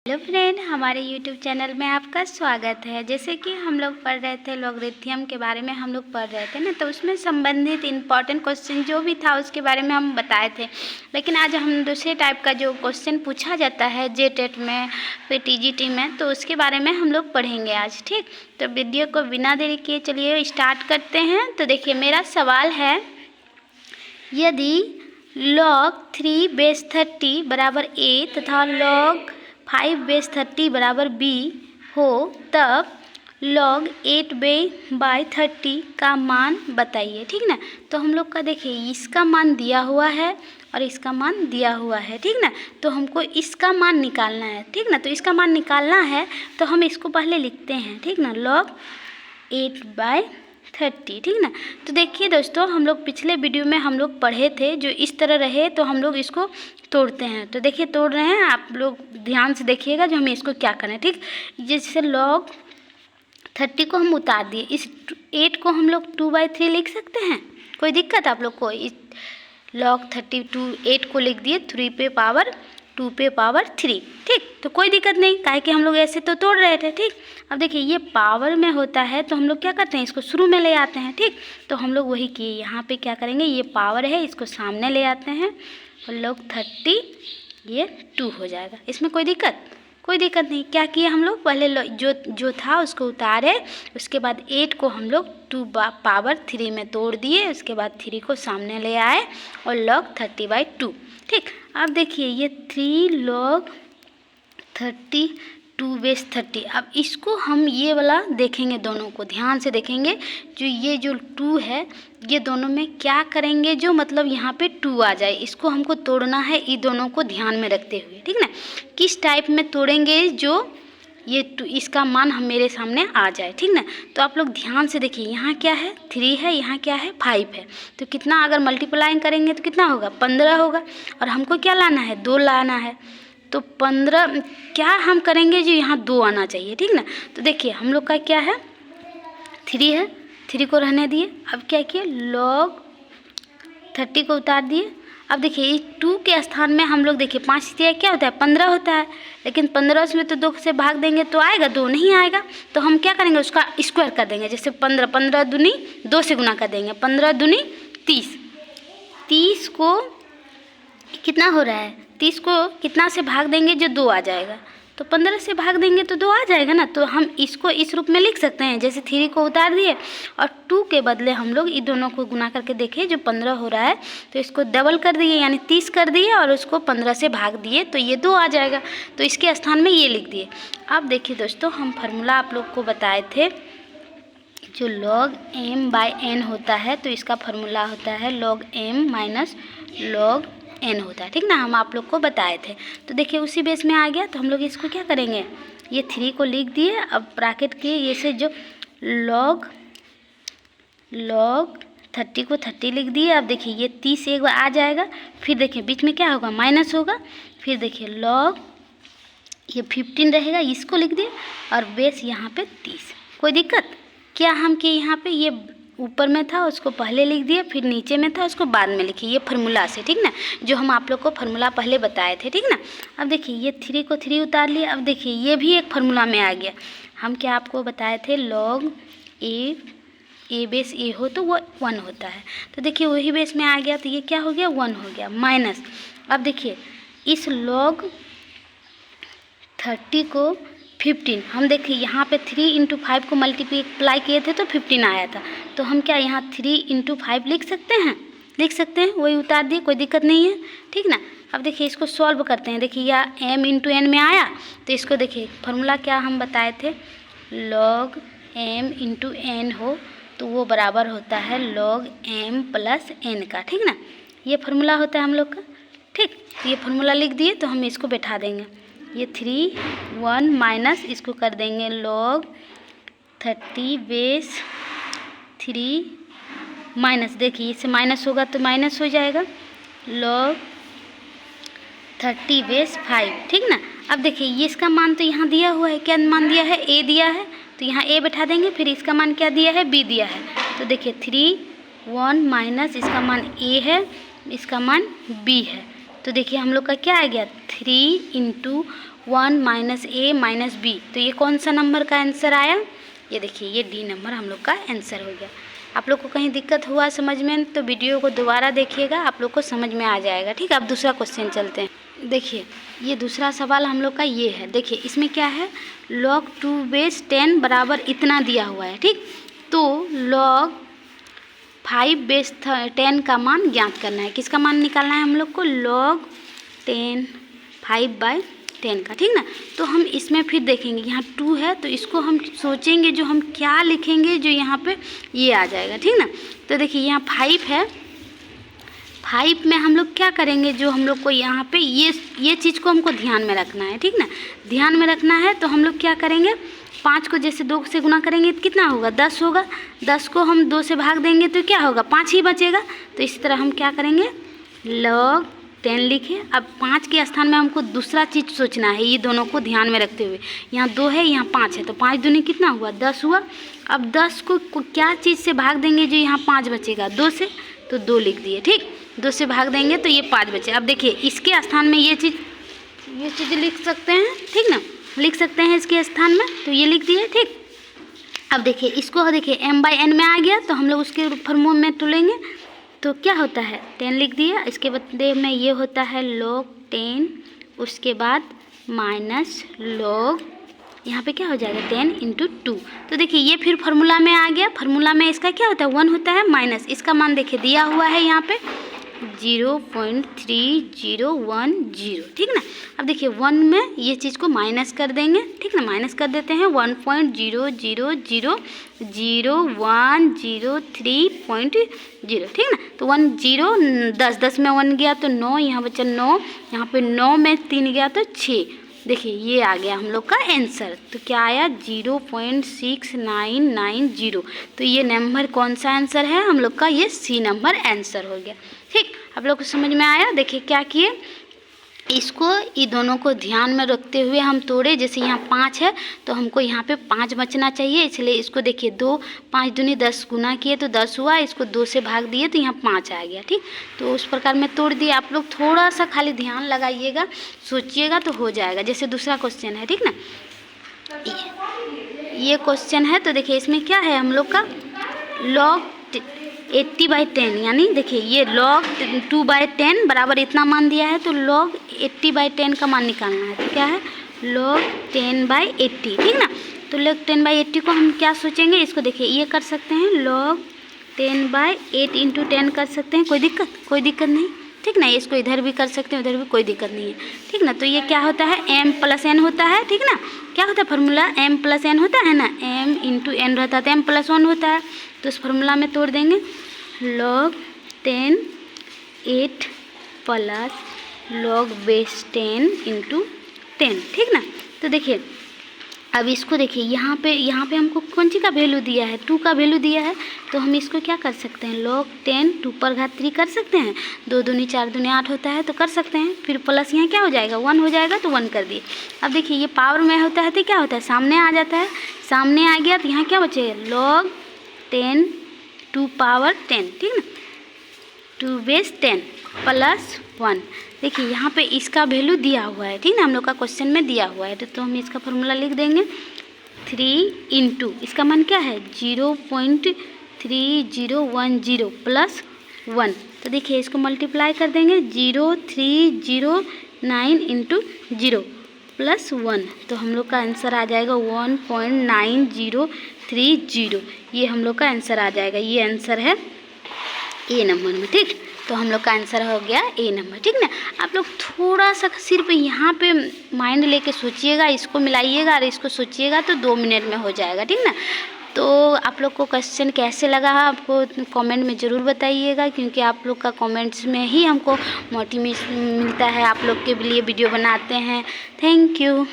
Hello friend, हमारे YouTube channel में आपका स्वागत है। जैसे कि हम लोग पढ़ रहे थे लॉगरिथम के बारे में हम लोग पढ़ रहे थे ना, तो उसमें संबंधित इम्पॉर्टेंट क्वेश्चन जो भी था उसके बारे में हम बताए थे। लेकिन आज हम दूसरे टाइप का जो क्वेश्चन पूछा जाता है जेटेट में, फिर टीजीटी में, तो उसके बारे में हम लोग पढ़ेंगे आज। ठीक, तो वीडियो को बिना देरी किए चलिए स्टार्ट करते हैं। तो देखिए, मेरा सवाल है, यदि log 3 बेस 30 बराबर a तथा log 5 बेस 30 बराबर b हो, तब log 8 बाई 30 का मान बताइए। ठीक ना, तो हम लोग का देखिए इसका मान दिया हुआ है और इसका मान दिया हुआ है। ठीक ना, तो हमको इसका मान निकालना है। ठीक ना, तो इसका मान निकालना है तो हम इसको पहले लिखते हैं। ठीक ना, log 8 बाई 30। ठीक ना, तो देखिए दोस्तों, हम लोग पिछले वीडियो में हम लोग पढ़े थे जो इस तरह रहे, तो हम लोग इसको तोड़ते हैं। तो देखिए तोड़ रहे हैं, आप लोग ध्यान से देखिएगा जो हमें इसको क्या करना है। ठीक, जैसे log 30 को हम उतार दिए, इस 8 को हम लोग 2/3 लिख सकते हैं। कोई दिक्कत आप लोग को? इस log 32 8 को लिख दिए 3 पे पावर 2 पे पावर 3। ठीक, तो कोई दिक्कत नहीं, काहे कि हम लोग ऐसे तो तोड़ रहे थे। ठीक, अब देखिए ये पावर में होता है तो हम लोग क्या करते हैं, इसको शुरू में ले आते हैं। ठीक, तो हम लोग वही किए, यहाँ पे क्या करेंगे, ये पावर है इसको सामने ले आते हैं और log 30 ये 2 हो जाएगा। इसमें कोई दिक्कत नहीं। क्या किए हम लोग, पहले जो था उसको उतारे, उसके बाद 8 को हम लोग 2 पावर 3 में तोड़ दिए, उसके बाद 3 को सामने ले आए और log 30/2। ठीक, अब देखिए ये 3 log 32 बेस 30। अब इसको हम ये वाला देखेंगे, दोनों को ध्यान से देखेंगे। जो ये जो 2 है, ये दोनों में क्या करेंगे, जो मतलब यहाँ पे 2 आ जाए, इसको हमको तोड़ना है, ये दोनों को ध्यान में रखते हुए। ठीक ना, किस टाइप में तोड़ेंगे जो ये 2 इसका मान हम मेरे सामने आ जाए। ठीक ना, तो आप लोग ध्यान से देखिए, यहाँ क्या है 3 है, यहाँ क्या है 5 है, तो कितना अगर मल्टीप्लाइंग करेंगे तो कितना होगा, 15 होगा। और हमको क्या लाना है, 2 लाना है, तो 15 क्या हम करेंगे, जो यहाँ 2 आना चाहिए। ठीक ना, तो देखिए हम लोग का क्या है 3 है, 3 को रहने दिए। अब क्या किए, log 30 को उतार दिए। अब देखिए इस 2 के स्थान में हम लोग देखिए 5 क्या होता है, 15 होता है, लेकिन 15 में तो 2 से भाग देंगे तो आएगा, 2 नहीं आएगा। तो हम क्या करेंगे, उसका स्क्वायर कर देंगे। जैसे 15 दूनी 2 से गुना कर देंगे, 15 दूनी 30। 30 को कितना हो रहा है, 30 को कितना से भाग देंगे, जो 2 आ जाएगा, तो 15 से भाग देंगे तो 2 आ जाएगा ना। तो हम इसको इस रूप में लिख सकते हैं, जैसे 3 को उतार दिए और 2 के बदले हम लोग इन दोनों को गुना करके देखें, जो 15 हो रहा है तो इसको डबल कर दिए, यानी 30 कर दिए और उसको 15 से भाग दिए, तो ये 2 आ जाएगा, तो इसके स्थान में ये लिख दिए। अब देखिए दोस्तों, हम फार्मूला आप लोग को बताए थे, जो log m/n होता है, तो इसका फार्मूला होता है log m minus log n होता है। ठीक ना, हम आप लोग को बताए थे। तो देखिए उसी बेस में आ गया, तो हम लोग इसको क्या करेंगे, ये 3 को लिख दिए। अब ब्रैकेट के ये से जो log 30 को 30 लिख दिए। अब देखिए ये 30 एक बार आ जाएगा, फिर देखिए बीच में क्या होगा, माइनस होगा, फिर देखिए log ये 15 रहेगा, इसको लिख दिए और बेस यहाँ पे 30। कोई दिक्कत क्या, हम कि यहाँ पे ये ऊपर में था उसको पहले लिख दिए, फिर नीचे में था उसको बाद में लिखिए, ये फार्मूला से। ठीक ना, जो हम आप लोग को फार्मूला पहले बताए थे। ठीक ना, अब देखिए ये 3 को 3 उतार लिए। अब देखिए ये भी एक फार्मूला में आ गया। हम क्या आपको बताए थे, log a बेस a हो तो वो 1 होता है, तो देखिए वही बेस में आ गया, तो ये क्या हो गया, 1 हो गया माइनस। अब देखिए इस log 30 को 15, हम देखिए यहाँ पे 3 × 5 को मल्टीप्लाई किए थे तो 15 आया था, तो हम क्या यहाँ 3 × 5 लिख सकते हैं, वही उतार दिए, कोई दिक्कत नहीं है। ठीक ना, अब देखिए इसको सॉल्व करते हैं। देखिए या m × n में आया, तो इसको देखिए फार्मूला क्या हम बताए थे, log m × n हो तो वो बराबर होता है log m + n का। ठीक ना, ये फार्मूला होता है हम लोग का। ठीक, तो ये फार्मूला लिख दिए, तो हम इसको बैठा देंगे, ये 3 1 माइनस इसको कर देंगे log 30 बेस 3 माइनस, देखिए इससे माइनस होगा तो माइनस हो जाएगा, log 30 बेस 5। ठीक ना, अब देखिए ये इसका मान तो यहाँ दिया हुआ है, क्या मान दिया है, a दिया है, तो यहाँ a बैठा देंगे, फिर इसका मान क्या दिया है, b दिया है, तो देखिए 3 1 माइनस इसका मान a है, इसका मान b है, तो देखिए हम लोग का क्या आ गया, 3 × 1 माइनस ए माइनस बी, तो ये कौन सा नंबर का आंसर आया? ये देखिए, ये डी नंबर हम लोग का आंसर हो गया। आप लोग को कहीं दिक्कत हुआ समझ में तो वीडियो को दोबारा देखिएगा, आप लोग को समझ में आ जाएगा। ठीक है, अब दूसरा क्वेश्चन चलते हैं। देखिए, ये दूसरा सवाल हम लोग का ये है। देखिए, इसमें क्या है, log 2 बेस 10 बराबर इतना दिया हुआ है। ठीक, तो log 5 बेस 10 का मान ज्ञात करना है। किसका मान निकालना है हम लोग को? log 10 5/10 का। ठीक ना, तो हम इसमें फिर देखेंगे, यहाँ 2 है तो इसको हम सोचेंगे जो हम क्या लिखेंगे जो यहाँ पे ये आ जाएगा। ठीक ना, तो देखिए यहाँ 5 है, 5 में हम लोग क्या करेंगे, जो हम लोग को यहाँ पे ये चीज़ को हमको ध्यान में रखना है। ठीक ना, ध्यान में रखना है तो हम लोग क्या करेंगे, 5 को जैसे 2 से गुना करेंगे तो कितना होगा? 10 होगा। 10 को हम 2 से भाग देंगे तो क्या होगा? 5 ही बचेगा। तो इसी तरह हम क्या करेंगे, log 10 लिखे। अब 5 के स्थान में हमको दूसरा चीज़ सोचना है, ये दोनों को ध्यान में रखते हुए। यहाँ 2 है, यहाँ 5 है, तो 5 दूनी कितना हुआ? 10 हुआ। अब 10 को क्या चीज़ से भाग देंगे जो यहाँ 5 बचेगा? 2 से, तो 2 लिख दिए। ठीक, 2 से भाग देंगे तो ये 5 बचे। अब देखिए, इसके स्थान में ये चीज़ लिख सकते हैं। ठीक ना, लिख सकते हैं इसके स्थान में, तो ये लिख दिए। ठीक, अब देखिए इसको, देखिए m/n में आ गया तो हम लोग उसके फॉर्मूले में तुलेंगे तो क्या होता है? 10 लिख दिया। इसके बदले में ये होता है log 10, उसके बाद माइनस log, यहाँ पे क्या हो जाएगा? 10 × 2। तो देखिए ये फिर फार्मूला में आ गया। फार्मूला में इसका क्या होता है? 1 होता है, माइनस इसका मान देखिए दिया हुआ है यहाँ पे 0.3010। ठीक ना, अब देखिए 1 में ये चीज़ को माइनस कर देंगे। ठीक ना, माइनस कर देते हैं 1.0000103.0। ठीक ना, तो 1 0 10 में 1 गया तो 9, यहाँ बचा 9, यहाँ पे 9 में 3 गया तो 6। देखिए ये आ गया हम लोग का आंसर। तो क्या आया? 0.6990। तो ये नंबर कौन सा आंसर है हम लोग का? ये सी नंबर आंसर हो गया। ठीक, आप लोग को समझ में आया? देखिए क्या किए, इसको ये दोनों को ध्यान में रखते हुए हम तोड़े। जैसे यहाँ 5 है तो हमको यहाँ पे 5 बचना चाहिए, इसलिए इसको देखिए 2 5 दूनी 10 गुना किए तो 10 हुआ, इसको 2 से भाग दिए तो यहाँ 5 आ गया। ठीक, तो उस प्रकार में तोड़ दिए। आप लोग थोड़ा सा खाली ध्यान लगाइएगा, सोचिएगा तो हो जाएगा। जैसे दूसरा क्वेश्चन है, ठीक ना, ये क्वेश्चन है तो देखिए इसमें क्या है हम लोग का, log 80/10, यानी देखिए ये log 2/10 बराबर इतना मान दिया है तो log 80/10 का मान निकालना है। तो क्या है? log 10/80। ठीक ना, तो log 10/80 को हम क्या सोचेंगे, इसको देखिए ये कर सकते हैं log 10/8 × 10 कर सकते हैं। कोई दिक्कत नहीं। ठीक ना, इसको इधर भी कर सकते हैं, उधर भी, कोई दिक्कत नहीं है। ठीक ना, तो ये क्या होता है? m + n होता है। ठीक ना, क्या होता है फार्मूला? m + n होता है ना, m × n रहता है तो m + 1 होता है। तो इस फार्मूला में तोड़ देंगे log 10 8 प्लस log बेस 10 × 10। ठीक ना, तो देखिए अब इसको देखिए यहाँ पे हमको कौन सी का वैल्यू दिया है? 2 का वैल्यू दिया है। तो हम इसको क्या कर सकते हैं? log 10 2 पर घात 3 कर सकते हैं। 2 दूनी 4 दूनी 8 होता है तो कर सकते हैं। फिर प्लस यहाँ क्या हो जाएगा? 1 हो जाएगा तो 1 कर दिए। अब देखिए ये पावर में होता है तो क्या होता है? सामने आ जाता है। सामने आ गया तो यहाँ क्या बचेगा? log 10 2 power 10। ठीक ना, 2 बेस 10 प्लस 1। देखिए यहाँ पे इसका वैल्यू दिया हुआ है। ठीक ना, हम लोग का क्वेश्चन में दिया हुआ है तो हम इसका फार्मूला लिख देंगे 3 × इसका मान क्या है? 0.3010 प्लस 1। तो देखिए इसको मल्टीप्लाई कर देंगे 0309 × 0 प्लस 1। तो हम लोग का आंसर आ जाएगा 1.9030। ये हम लोग का आंसर आ जाएगा। ये आंसर है ए नंबर में। ठीक, तो हम लोग का आंसर हो गया ए नंबर। ठीक ना, आप लोग थोड़ा सा सिर्फ यहाँ पे माइंड लेके सोचिएगा, इसको मिलाइएगा और इसको सोचिएगा तो 2 मिनट में हो जाएगा। ठीक ना, तो आप लोग को क्वेश्चन कैसे लगा आपको कमेंट में ज़रूर बताइएगा, क्योंकि आप लोग का कमेंट्स में ही हमको मोटिवेशन मिलता है। आप लोग के लिए वीडियो बनाते हैं। Thank you.